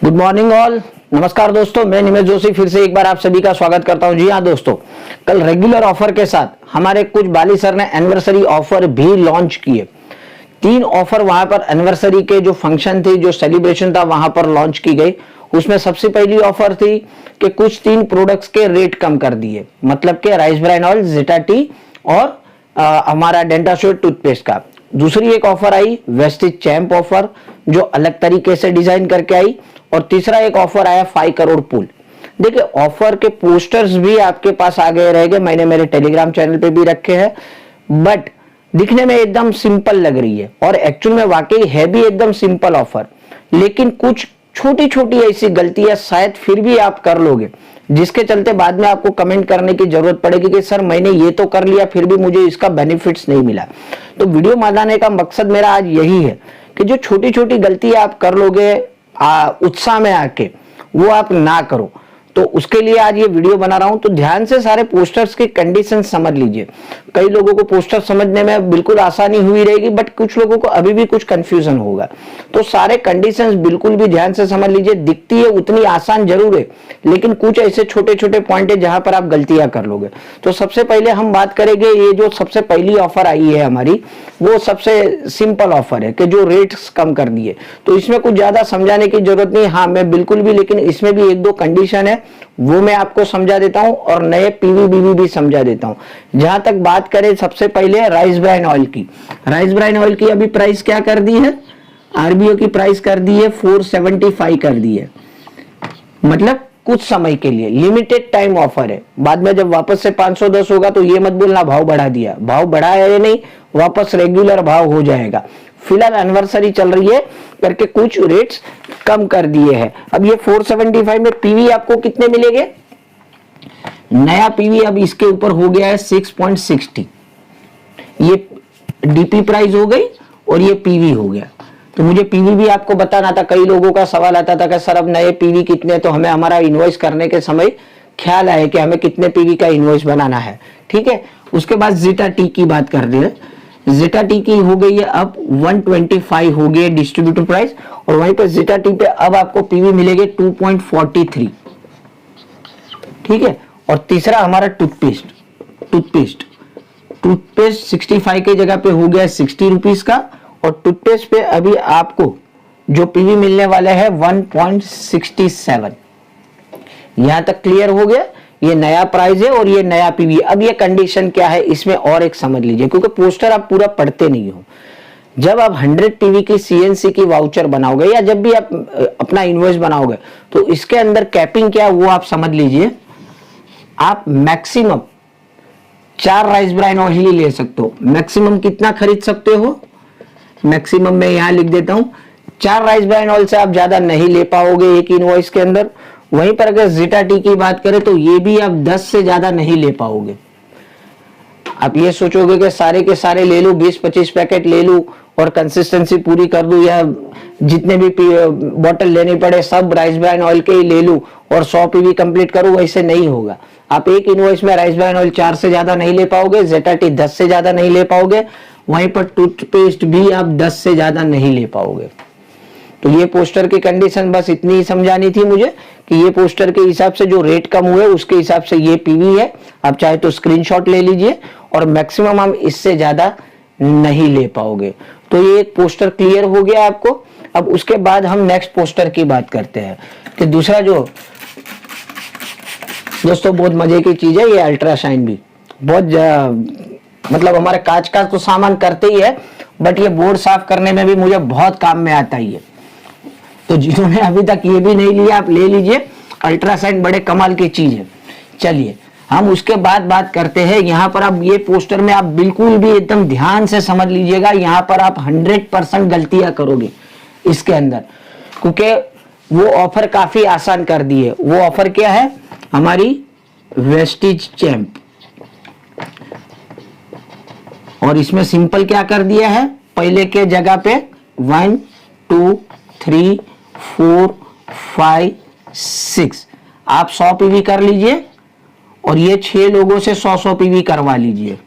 Good morning all. नमस्कार दोस्तों, मैं निमेश जोशी फिर से एक बार आप सभी का स्वागत करता हूं। जी हाँ दोस्तों, कल रेगुलर ऑफर के साथ हमारे कुछ बाली सर ने एनिवर्सरी ऑफर भी लॉन्च किए। 3 ऑफर वहां पर एनिवर्सरी के जो फंक्शन थी, जो सेलिब्रेशन था, वहां पर लॉन्च की गई। उसमें सबसे पहली ऑफर थी कि कुछ 3 प्रोडक्ट्स के रेट कम कर दिए, मतलब कि राइस ब्राइन ऑयल, जेटा टी और हमारा डेंटाशोर टूथपेस्ट का। दूसरी एक ऑफर आई वेस्टिज चैंप ऑफर, जो अलग तरीके से डिजाइन करके आई। और तीसरा एक ऑफर आया 5 करोड़ पुल। देखिए, ऑफर के पोस्टर्स भी आपके पास आ गए रहेंगे, मैंने मेरे टेलीग्राम चैनल पे भी रखे हैं, बट दिखने में एकदम सिंपल लग रही है और एक्चुअल में वाकई है भी एकदम सिंपल ऑफर। लेकिन कुछ छोटी छोटी ऐसी गलतियां शायद फिर भी आप कर लोगे, जिसके चलते बाद में आपको कमेंट करने की जरूरत पड़ेगी कि सर मैंने ये तो कर लिया फिर भी मुझे इसका बेनिफिट्स नहीं मिला। तो वीडियो बनाने का मकसद मेरा आज यही है कि जो छोटी छोटी गलतियां आप कर लोगे उत्साह में आके, वो आप ना करो। तो उसके लिए आज ये वीडियो बना रहा हूं। तो ध्यान से सारे पोस्टर्स की कंडीशन समझ लीजिए। कई लोगों को पोस्टर समझने में बिल्कुल आसानी हुई रहेगी, बट कुछ लोगों को अभी भी कुछ कंफ्यूजन होगा। तो सारे कंडीशंस बिल्कुल भी ध्यान से समझ लीजिए। दिखती है उतनी आसान जरूर है, लेकिन कुछ ऐसे छोटे छोटे पॉइंट है जहां पर आप गलतियां कर लोगे। तो सबसे पहले हम बात करेंगे, ये जो सबसे पहली ऑफर आई है हमारी, वो सबसे सिंपल ऑफर है कि जो रेट्स कम कर दिए। तो इसमें कुछ ज्यादा समझाने की जरूरत नहीं, हाँ मैं बिल्कुल भी, लेकिन इसमें भी 1-2 कंडीशन है, वो मैं आपको समझा देता हूं और नए पीवी बीवी भी समझा देता हूं। जहां तक बात करें सबसे पहले राइस ब्राइन ऑयल की, राइस ब्राइन ऑयल की अभी प्राइस क्या कर दी है, आरबीओ की प्राइस कर दी है 475 कर दी है, मतलब कुछ समय के लिए लिमिटेड टाइम ऑफर है। बाद में जब वापस से 510 होगा तो ये मत बोलना भाव बढ़ा दिया, भाव बढ़ा है या नहीं, वापस रेगुलर भाव हो जाएगा। फिलहाल एनिवर्सरी चल रही है करके कुछ रेट्स कम कर दिए हैं। अब ये 475 में पीवी आपको कितने मिलेंगे, नया पीवी अब इसके ऊपर हो गया है 6.60। ये डीपी प्राइस हो गई और ये पीवी हो गया। तो मुझे पीवी भी आपको बताना था। कई लोगों का सवाल आता था कि सर अब नए पीवी कितने, तो हमें हमारा इनवॉइस करने के समय ख्याल आए कि हमें कितने पीवी का इनवॉइस बनाना है। ठीक है, उसके बाद जेटा टी की बात कर रहे हैं। जेटा टी की हो गई है अब 125 हो गई डिस्ट्रीब्यूटर प्राइस, और वहीं पर जेटा टी पे अब आपको पीवी मिलेंगे 2.43। ठीक है, और तीसरा हमारा टूथपेस्ट 65 की जगह पे हो गया 60 रुपीज का, और टूथपेस्ट पे अभी आपको जो पीवी मिलने वाला है 1.67। यहां तक क्लियर हो गया। ये नया प्राइस है और ये नया पीवी। अब ये कंडीशन क्या है इसमें और एक समझ लीजिए, क्योंकि पोस्टर आप पूरा पढ़ते नहीं हो। जब आप 100 टीवी की सीएनसी की वाउचर बनाओगे या जब भी आप अपना इनवॉइस बनाओगे, तो इसके अंदर कैपिंग क्या है वो आप समझ लीजिए। आप मैक्सिमम 4 राइस ब्राइन ऑयल ही ले सकते हो। मैक्सिमम कितना खरीद सकते हो, मैक्सिमम मैं यहां लिख देता हूं, 4 राइस ब्राइन ऑयल से आप ज्यादा नहीं ले पाओगे एक इनवॉइस के अंदर। वहीं पर अगर जेटा टी की बात करें तो ये भी आप 10 से ज्यादा नहीं ले पाओगे। आप ये सोचोगे कि सारे के सारे ले लूं, 20-25 पैकेट ले लूं और कंसिस्टेंसी पूरी कर दूं, या जितने भी बॉटल लेनी पड़े सब राइस ब्राइन ऑयल के ही ले लूं और 100 पीवी कंप्लीट करूं, वैसे नहीं होगा। आप एक इनवॉइस में राइस ब्राइन ऑयल 4 से ज्यादा नहीं ले पाओगे, जेटा टी 10 से ज्यादा नहीं ले पाओगे, वहीं पर टूथपेस्ट भी आप 10 से ज्यादा नहीं ले पाओगे। तो ये पोस्टर की कंडीशन बस इतनी ही समझानी थी मुझे, कि ये पोस्टर के हिसाब से जो रेट कम हुए उसके हिसाब से ये पीवी है। आप चाहे तो स्क्रीनशॉट ले लीजिए, और मैक्सिमम हम इससे ज्यादा नहीं ले पाओगे। तो ये एक पोस्टर क्लियर हो गया आपको। अब उसके बाद हम नेक्स्ट पोस्टर की बात करते हैं कि दूसरा जो दोस्तों बहुत मजे की चीज है, ये अल्ट्राशाइन भी बहुत मतलब हमारे कांच का तो सामान करते ही है, बट ये बोर्ड साफ करने में भी मुझे बहुत काम में आता ही है। तो जिन्होंने अभी तक ये भी नहीं लिया आप ले लीजिए, अल्ट्रासाउंड बड़े कमाल की चीज है। चलिए हम उसके बाद बात करते हैं। यहाँ पर आप ये पोस्टर में आप बिल्कुल भी एकदम ध्यान से समझ लीजिएगा, यहाँ पर आप 100% गलतियां करोगे इसके अंदर, क्योंकि वो ऑफर काफी आसान कर दी है। वो ऑफर क्या है, हमारी वेस्टिज चैंप, और इसमें सिंपल क्या कर दिया है, पहले के जगह पे 1 2 3 4 5 6 आप 100 पीवी कर लीजिए, और ये 6 लोगों से 100 पीवी करवा लीजिए।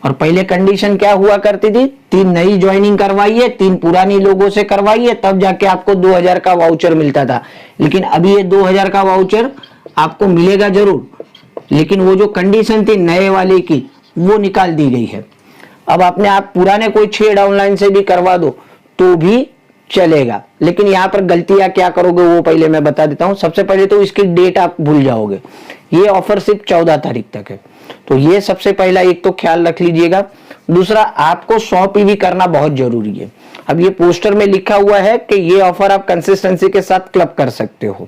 और पहले कंडीशन क्या हुआ करती थी, 3 नई ज्वाइनिंग करवाइए, 3 पुरानी लोगों से करवाइए, तब जाके आपको 2000 का वाउचर मिलता था। लेकिन अभी ये 2000 का वाउचर आपको मिलेगा जरूर, लेकिन वो जो कंडीशन थी नए वाले की वो निकाल दी गई है। अब आपने आप पुराने कोई 6 डाउनलाइन से भी करवा दो तो भी चलेगा, लेकिन यहाँ पर गलतियां क्या करोगे वो पहले मैं बता देता हूं। सबसे पहले तो इसकी डेट आप भूल जाओगे, ये ऑफर सिर्फ 14 तारीख तक है, तो ये सबसे पहला एक तो ख्याल रख लीजिएगा। दूसरा, आपको 100 पीवी करना बहुत जरूरी है। अब ये पोस्टर में लिखा हुआ है कि ये ऑफर आप कंसिस्टेंसी के साथ क्लब कर सकते हो।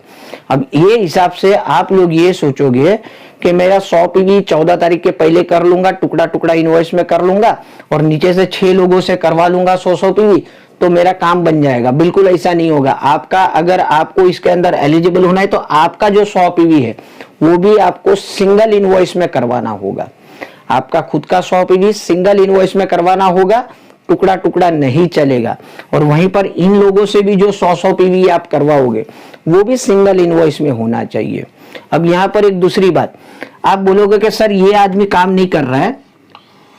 अब ये हिसाब से आप लोग ये सोचोगे कि मेरा 100 पीवी 14 तारीख के पहले कर लूंगा, टुकड़ा टुकड़ा इनवॉइस में कर लूंगा और नीचे से 6 लोगों से करवा लूंगा 100 पीवी, तो मेरा काम बन जाएगा। बिल्कुल ऐसा नहीं होगा आपका। अगर आपको इसके अंदर एलिजिबल होना है तो आपका जो 100 पीवी है वो भी आपको सिंगल इनवॉइस में करवाना होगा। आपका खुद का 100 पीवी सिंगल इनवॉइस में करवाना होगा, टुकड़ा टुकड़ा नहीं चलेगा। और वहीं पर इन लोगों से भी जो 100 पीवी आप करवाओगे वो भी सिंगल इनवॉइस में होना चाहिए। अब यहाँ पर एक दूसरी बात, आप बोलोगे कि सर ये आदमी काम नहीं कर रहा है,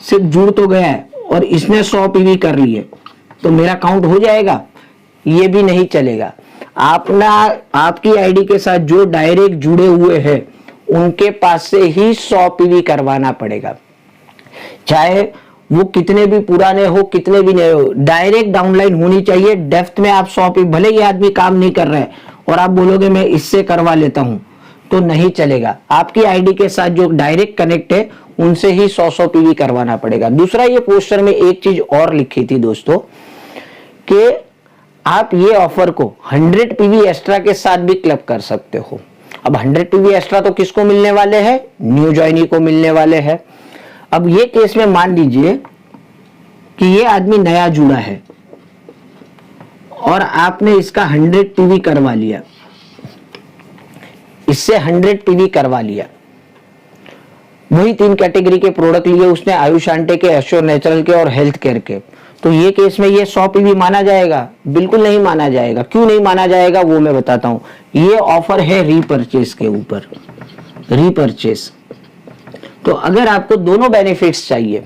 सिर्फ जुड़ तो गया है और इसने 100 पीवी कर लिए तो मेरा काउंट हो जाएगा, ये भी नहीं चलेगा। आपकी आईडी के साथ जो डायरेक्ट जुड़े हुए हैं उनके पास से ही 100 पीवी करवाना पड़ेगा, चाहे वो कितने भी पुराने हो कितने भी नए हो, डायरेक्ट डाउनलाइन होनी चाहिए। डेप्थ में आप 100 पीवी, भले ये आदमी काम नहीं कर रहा है और आप बोलोगे मैं इससे करवा लेता हूं तो नहीं चलेगा। आपकी आईडी के साथ जो डायरेक्ट कनेक्ट है उनसे ही 100 पीवी करवाना पड़ेगा। दूसरा, ये पोस्टर में एक चीज और लिखी थी दोस्तों कि आप ये ऑफर को 100 पीवी एक्स्ट्रा के साथ भी क्लब कर सकते हो। अब 100 पीवी एक्स्ट्रा तो किसको मिलने वाले हैं, न्यू ज्वाइनी को मिलने वाले हैं। अब ये केस में मान लीजिए कि ये आदमी नया जुड़ा है और आपने इसका 100 पीवी करवा लिया, इससे 100 पीवी करवा लिया, वही 3 कैटेगरी के प्रोडक्ट लिए उसने, आयुष आंटे के, एश्योर नेचुरल के और हेल्थ केयर के, तो ये केस में ये 100 पीवी माना जाएगा? बिल्कुल नहीं माना जाएगा। क्यों नहीं माना जाएगा वो मैं बताता हूं। ये ऑफर है रीपरचेस के ऊपर, रीपरचेस। तो अगर आपको दोनों बेनिफिट्स चाहिए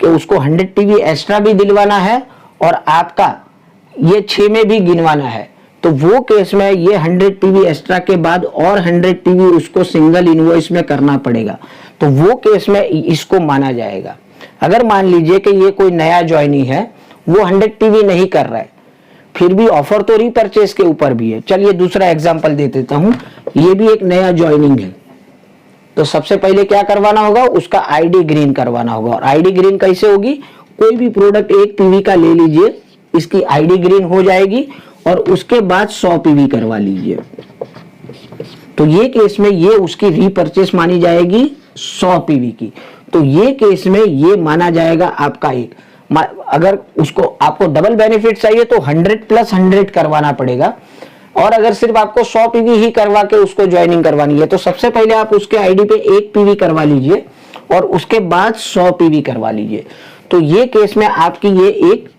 कि उसको 100 पीवी एक्स्ट्रा भी दिलवाना है और आपका ये 6 में भी गिनवाना है, तो वो केस में ये 100 पीवी एक्स्ट्रा के बाद और 100 पीवी उसको सिंगल इनवॉइस में करना पड़ेगा, तो वो केस में इसको माना जाएगा। अगर मान लीजिए कि ये कोई नया ज्वाइनी है, वो 100 पीवी नहीं कर रहा है, फिर भी ऑफर तो रीपरचेस के ऊपर भी है। चलिए दूसरा एग्जांपल दे देता हूं। ये भी एक नया ज्वाइनिंग है, तो सबसे पहले क्या करवाना होगा, उसका आईडी ग्रीन करवाना होगा। और आईडी ग्रीन कैसे होगी, कोई भी प्रोडक्ट 1 पीवी का ले लीजिए, इसकी आईडी ग्रीन हो जाएगी और उसके बाद 100 पीवी करवा लीजिए, तो ये केस में ये उसकी रीपरचेस मानी जाएगी 100 पीवी की। तो ये केस में ये माना जाएगा आपका एक। अगर उसको आपको डबल बेनिफिट चाहिए तो 100 + 100 करवाना पड़ेगा, और अगर सिर्फ आपको 100 पीवी ही करवा के उसको ज्वाइनिंग करवानी है तो सबसे पहले आप उसके आईडी पे 1 पीवी करवा लीजिए और उसके बाद 100 पीवी करवा लीजिए। तो ये केस में आपकी ये एक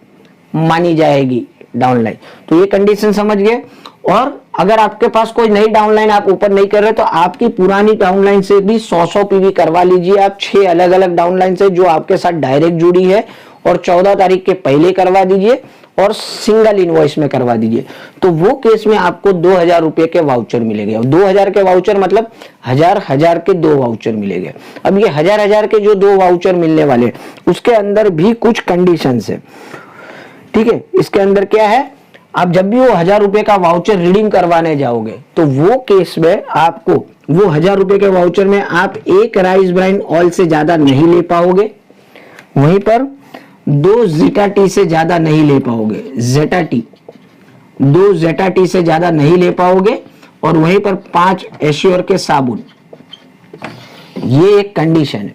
मानी जाएगी डाउनलाइन। तो ये कंडीशन समझ गए। और अगर आपके पास कोई नई डाउनलाइन आप ऊपर नहीं कर रहे तो आपकी पुरानी डाउनलाइन से भी 100 पीवी करवा लीजिए आप, 6 अलग अलग डाउनलाइन से जो आपके साथ डायरेक्ट जुड़ी है, और 14 तारीख के पहले करवा दीजिए और सिंगल इनवॉइस में करवा दीजिए। तो वो केस में आपको 2000 रुपए के वाउचर मिलेंगे। 2000 के वाउचर मतलब 1000 के 2 वाउचर मिलेंगे। अब ये 1000 के जो 2 वाउचर मिलने वाले, उसके अंदर भी कुछ कंडीशंस है, ठीक है। इसके अंदर क्या है, आप जब भी वो 1000 रुपए का वाउचर रिडीम करवाने जाओगे तो वो केस में आपको वो 1000 रुपए के वाउचर में आप 1 राइस ब्राइन ऑयल से ज्यादा नहीं ले पाओगे, वहीं पर 2 ज़ेटा टी से ज्यादा नहीं ले पाओगे, ज़ेटा टी 2 ज़ेटा टी से ज्यादा नहीं ले पाओगे, और वहीं पर 5 एश्योर के साबुन। ये एक कंडीशन है।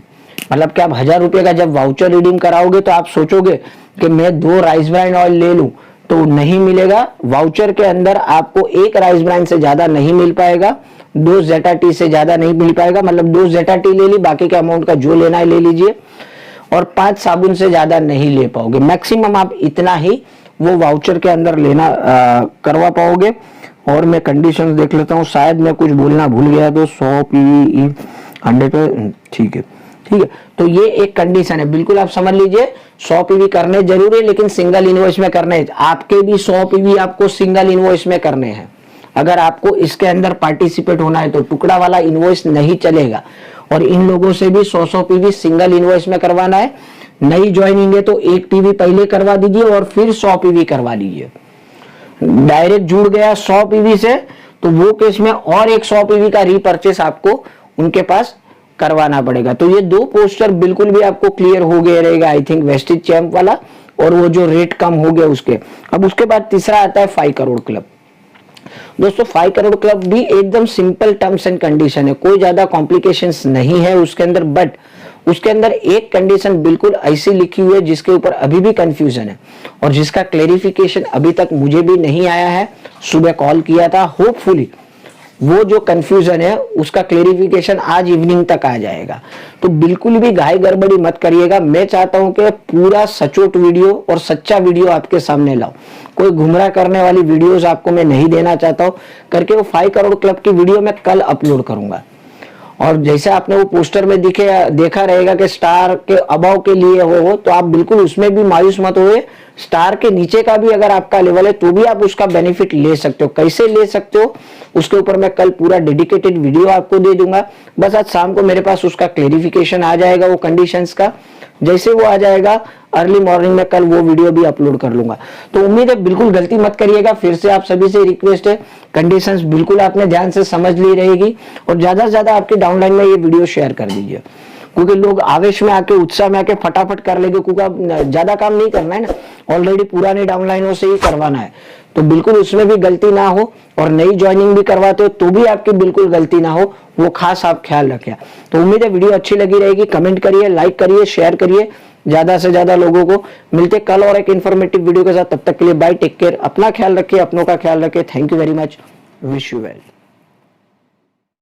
मतलब कि आप 1000 रुपए का जब वाउचर रिडीम कराओगे तो आप सोचोगे कि मैं 2 राइस ब्राइन ऑयल ले लूं, तो नहीं मिलेगा। वाउचर के अंदर आपको 1 राइस ब्राइन से ज्यादा नहीं मिल पाएगा, 2 ज़ेटा टी से ज्यादा नहीं मिल पाएगा, मतलब 2 ज़ेटा टी ले ली, बाकी के अमाउंट का जो लेना है ले लीजिए, और 5 साबुन से ज्यादा नहीं ले पाओगे। मैक्सिमम आप इतना ही वो वाउचर के अंदर लेना करवा पाओगे। और मैं कंडीशंस देख लेता हूँ, शायद मैं कुछ बोलना भूल गया तो 100 पीवी 100 ठीक है, ठीक है, तो ये एक कंडीशन है, बिल्कुल आप समझ लीजिए 100 पीवी करने जरूरी है, लेकिन सिंगल इनवॉइस में करने हैं। आपके भी 100 पीवी आपको सिंगल इनवॉइस में करने हैं। अगर आपको इसके अंदर पार्टिसिपेट होना है तो टुकड़ा वाला इनवॉइस नहीं चलेगा, और इन लोगों से भी 100 पीवी सिंगल इनवॉइस में करवाना है। नई ज्वाइनिंग है तो 1 पीवी पहले करवा दीजिए और फिर 100 पीवी करवा लीजिए। डायरेक्ट जुड़ गया 100 पीवी से तो वो केस में और एक 100 पीवी का रीपर्चेस आपको उनके पास करवाना पड़ेगा। तो ये 2 पोस्टर बिल्कुल भी आपको क्लियर हो गया रहेगा, आई थिंक वेस्टेज चैंप वाला और वो जो रेट कम हो गया उसके। अब उसके बाद तीसरा आता है 5 करोड़ क्लब। दोस्तों 5 करोड़ क्लब भी एकदम सिंपल टर्म्स एंड कंडीशन है, कोई ज्यादा कॉम्प्लिकेशंस नहीं है उसके अंदर, बट उसके अंदर एक कंडीशन बिल्कुल ऐसी लिखी हुई है जिसके ऊपर अभी भी कंफ्यूजन है और जिसका क्लेरिफिकेशन अभी तक मुझे भी नहीं आया है। सुबह कॉल किया था, होपफुली वो जो कंफ्यूजन है उसका क्लेरिफिकेशन आज इवनिंग तक आ जाएगा। तो बिल्कुल भी घाई गड़बड़ी मत करिएगा। मैं चाहता हूं कि पूरा सचोट वीडियो और सच्चा वीडियो आपके सामने लाऊं, कोई गुमराह करने वाली वीडियोस आपको मैं नहीं देना चाहता हूं। करके वो 5 करोड़ क्लब की वीडियो मैं कल अपलोड करूंगा। और जैसे आपने वो पोस्टर में देखा रहेगा कि स्टार के अबाव के लिए हो, तो आप बिल्कुल उसमें भी मायूस मत होइए। स्टार के नीचे का भी अगर आपका लेवल है तो भी आप उसका बेनिफिट ले सकते हो। कैसे ले सकते हो उसके ऊपर मैं कल पूरा डेडिकेटेड वीडियो आपको दे दूंगा। बस आज शाम को मेरे पास उसका क्लेरिफिकेशन आ जाएगा, वो कंडीशंस का। जैसे वो आ जाएगा अर्ली मॉर्निंग में कल वो वीडियो भी अपलोड कर लूंगा। तो उम्मीद है बिल्कुल गलती मत करिएगा। फिर से आप सभी से रिक्वेस्ट है, कंडीशंस बिल्कुल आपने ध्यान से समझ ली रहेगी और ज्यादा से ज्यादा आपके डाउनलाइन में ये वीडियो शेयर कर दीजिए, क्योंकि लोग आवेश में आके उत्साह में आके फटाफट कर लेंगे, क्योंकि अब ज्यादा काम नहीं करना है ना, ऑलरेडी पुराने डाउनलाइनों से ही करवाना है। तो बिल्कुल उसमें भी गलती ना हो, और नई ज्वाइनिंग भी करवाते हो तो भी आपकी बिल्कुल गलती ना हो, वो खास आप ख्याल रखें। तो उम्मीद है वीडियो अच्छी लगी रहेगी। कमेंट करिए, लाइक करिए, शेयर करिए ज्यादा से ज्यादा लोगों को। मिलते कल और एक इन्फॉर्मेटिव वीडियो के साथ, तब तक के लिए बाय, टेक केयर, अपना ख्याल रखिए, अपनों का ख्याल रखिए। Thank you very much, wish you well.